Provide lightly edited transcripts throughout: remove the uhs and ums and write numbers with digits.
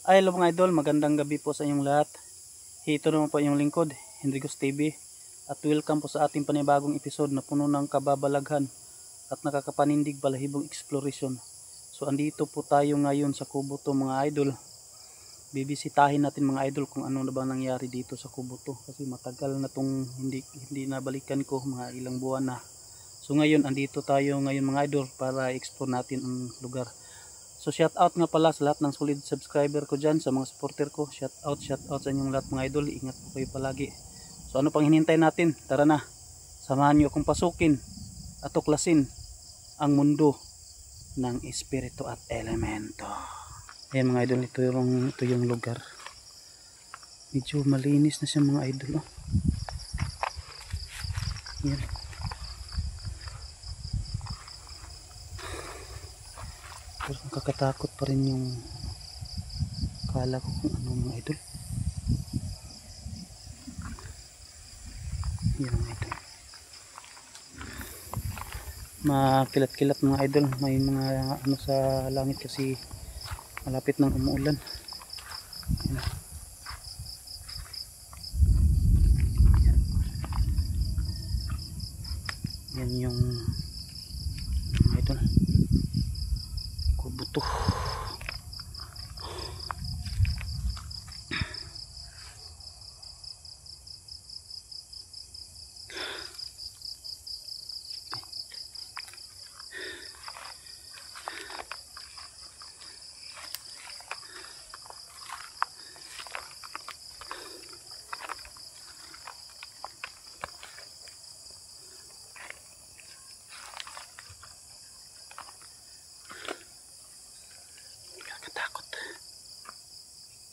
Ay, hello mga idol, magandang gabi po sa inyong lahat. Ito naman po yung lingkod, Hendricos TV. At welcome po sa ating panibagong episode na puno ng kababalaghan at nakakapanindig balahibong exploration. So andito po tayo ngayon sa Kubuto mga idol. Bibisitahin natin mga idol kung ano na ba nangyari dito sa Kubuto. Kasi matagal na tong hindi nabalikan ko, mga ilang buwan na. So ngayon andito tayo ngayon mga idol para explore natin ang lugar. So shout out nga pala sa lahat ng solid subscriber ko dyan, sa mga supporter ko. Shout out sa inyong lahat mga idol. Ingat po kayo palagi. So ano pang hinintay natin? Tara na. Samahan nyo akong pasukin at tuklasin ang mundo ng espiritu at elemento. Ayan mga idol, ito yung lugar. Medyo malinis na siya mga idol. Ayan. Pero nakakatakot pa rin yung kala ko kung ano mga idol. Yan mga idol. Makilat-kilat mga idol. May mga ano sa langit kasi malapit ng umuulan. Yan yung mga idol. Kubuto.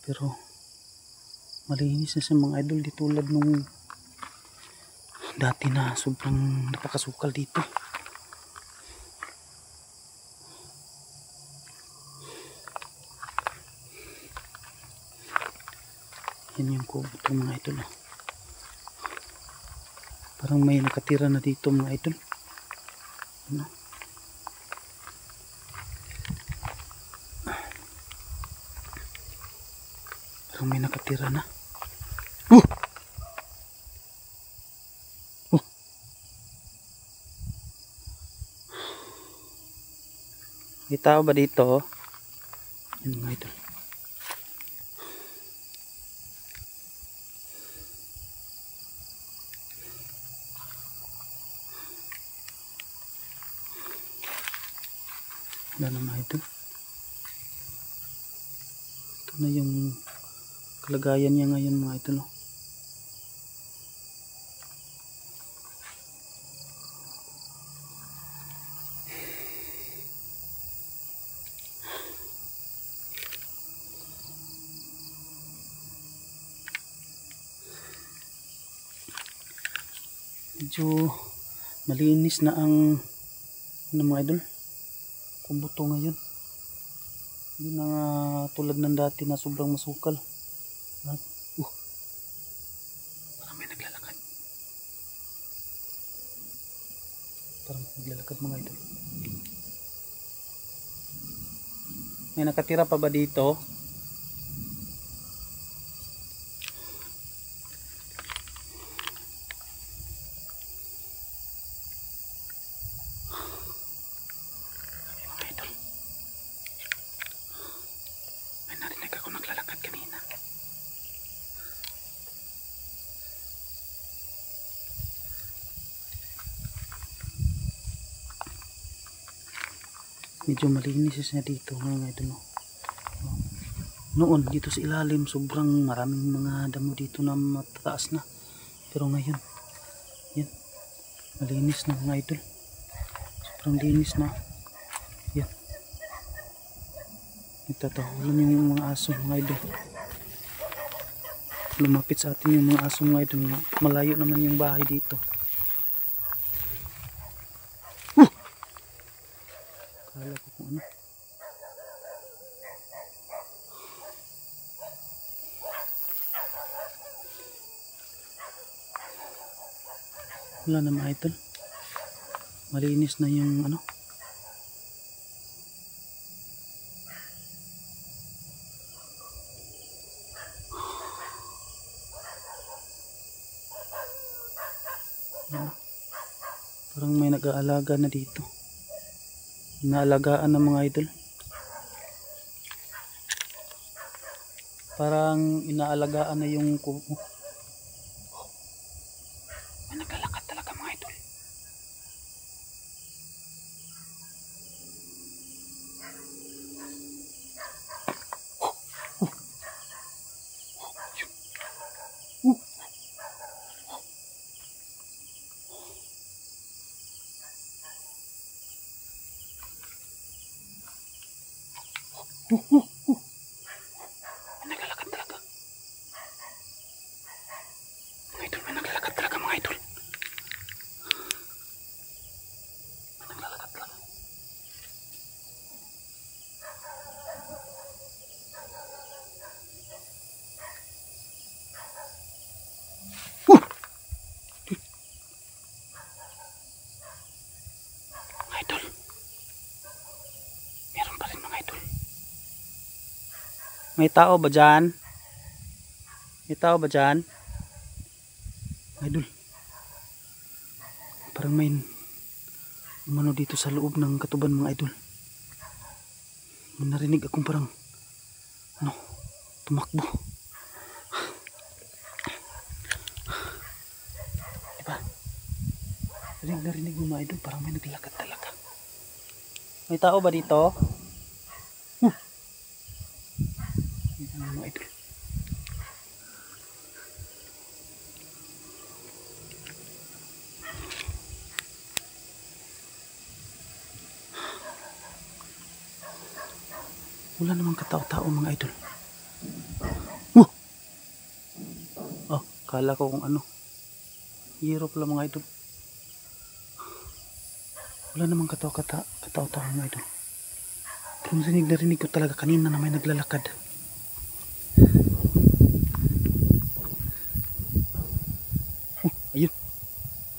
Pero malinis na sa mga idol, di tulad nung dati na sobrang napakasukal dito. Yan yung Kubuto mga idol. Parang may nakatira na dito mga idol. Ano? Parang may nakatira na. May tao ba dito? Yan mga idol. Wala na mga idol. Ito na yung kalagayan niya ngayon mga idol. Medyo malinis na ang ano mga idol, Kubuto ngayon. Hindi na tulad ng dati na sobrang masukal. Parang may naglalakad. Mga idol. May nakatira pa ba dito? Medyo malinis siya dito mga idol. Noon dito sa ilalim sobrang maraming mga damo dito na matataas na. Pero ngayon yan, malinis na mga idol. Sobrang linis na. Yan. Nagtatahulan yung mga aso mga idol. Lumapit sa atin yung mga aso mga idol. Malayo naman yung bahay dito. Kala ko kung ano. Wala na mga idol. Malinis na yung ano. Yan. Parang may nag-aalaga na dito. Inaalagaan ng mga idol. Parang inaalagaan na yung kubo. May naglalakad talaga mga idol. May naglalakad talaga. Mga idol, may naglalakad talaga mga idol. May naglalakad talaga. Mga idol. Meron pa rin mga idol. May tao ba dyan? May tao ba dyan? Idol. Parang may umano dito sa loob ng katuban mga idol. May narinig akong parang tumakbo. Diba? Narinig mo mga idol, parang may naglalakad talaga. May tao ba dito? Mga idol. Wala namang katao-tao mga idol. Oh, kala ko kung ano. Hero pala mga idol. Wala namang katao-tao mga idol. Pero narinig ko talaga kanina na may naglalakad. Ayun.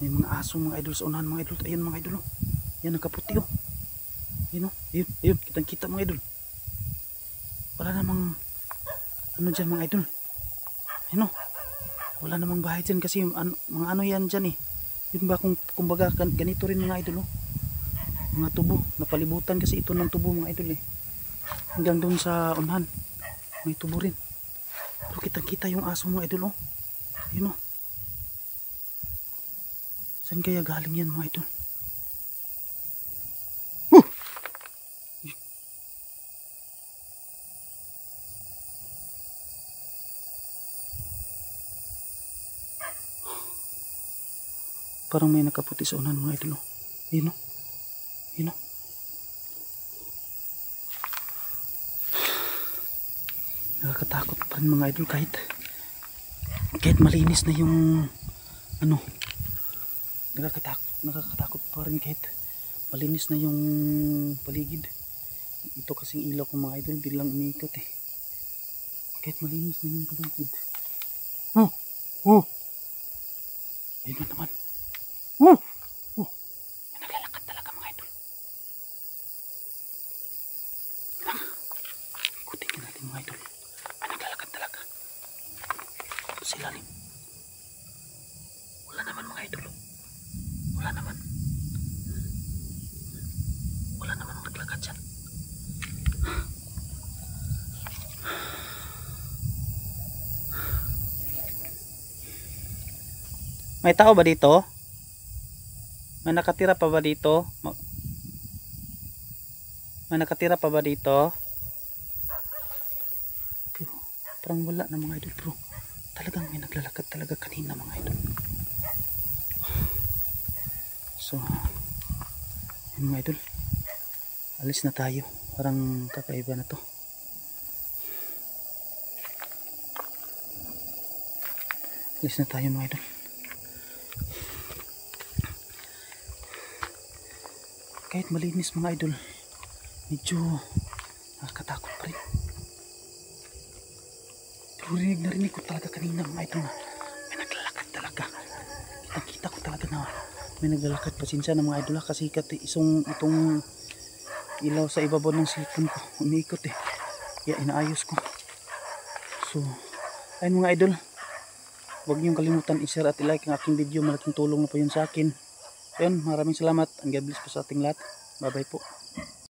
May mga aso mga idol sa unahan mga idol. Ayun mga idol. Oh. Yan ang kaputi oh. Ayun oh. Ayun. Kitang kita mga idol. Wala namang ano dyan mga idol. Ayun oh. Wala namang bahay dyan kasi mga ano yan dyan eh. Yun ba kumbaga ganito rin mga idol oh. Mga tubo. Napalibutan kasi ito ng tubo mga idol eh. Hanggang doon sa unahan. May tubo rin. Pero kitang kita yung aso mga idol oh. Ayun oh. Saan kaya galing yan mga idol? Parang may nakaputi sa unahan mga idol. Ayun oh. Ayun oh. Nakakatakot pa rin mga idol kahit malinis na yung ano. Nakakatakot pa rin kahit malinis na yung paligid. Ito kasing ilaw ko mga idol bilang umiikot eh. Kahit malinis na yung paligid. Ayun na naman. May naglalakad talaga mga idol. Ikutin natin mga idol. May naglalakad talaga. Silalim. Wala naman mga idol. Wala naman naglakad dyan. May tao ba dito? May nakatira pa ba dito? May nakatira pa ba dito? Pero, parang wala na mga idol. Pero talagang may naglalakad talaga kanina mga idol. So yun mga idol, alis na tayo. Parang kakaiba na to. Alis na tayo mga idol. Kahit malinis mga idol, medyo nakakatakot pa rin. Pero narinig ko talaga kanina mga idol na may naglalakad talaga. Kita ko talaga na may naglalakad. Pasensya na mga idol kasi itong ilaw sa ibabaw ng cellphone ko umiikot eh. Kaya inaayos ko. So ayun mga idol, huwag niyong kalimutan i-share at i-like ang aking video. Malaking tulong na po yun sa akin. Ayun, maraming salamat. Ang God bless po sa ating lahat. Bye bye po.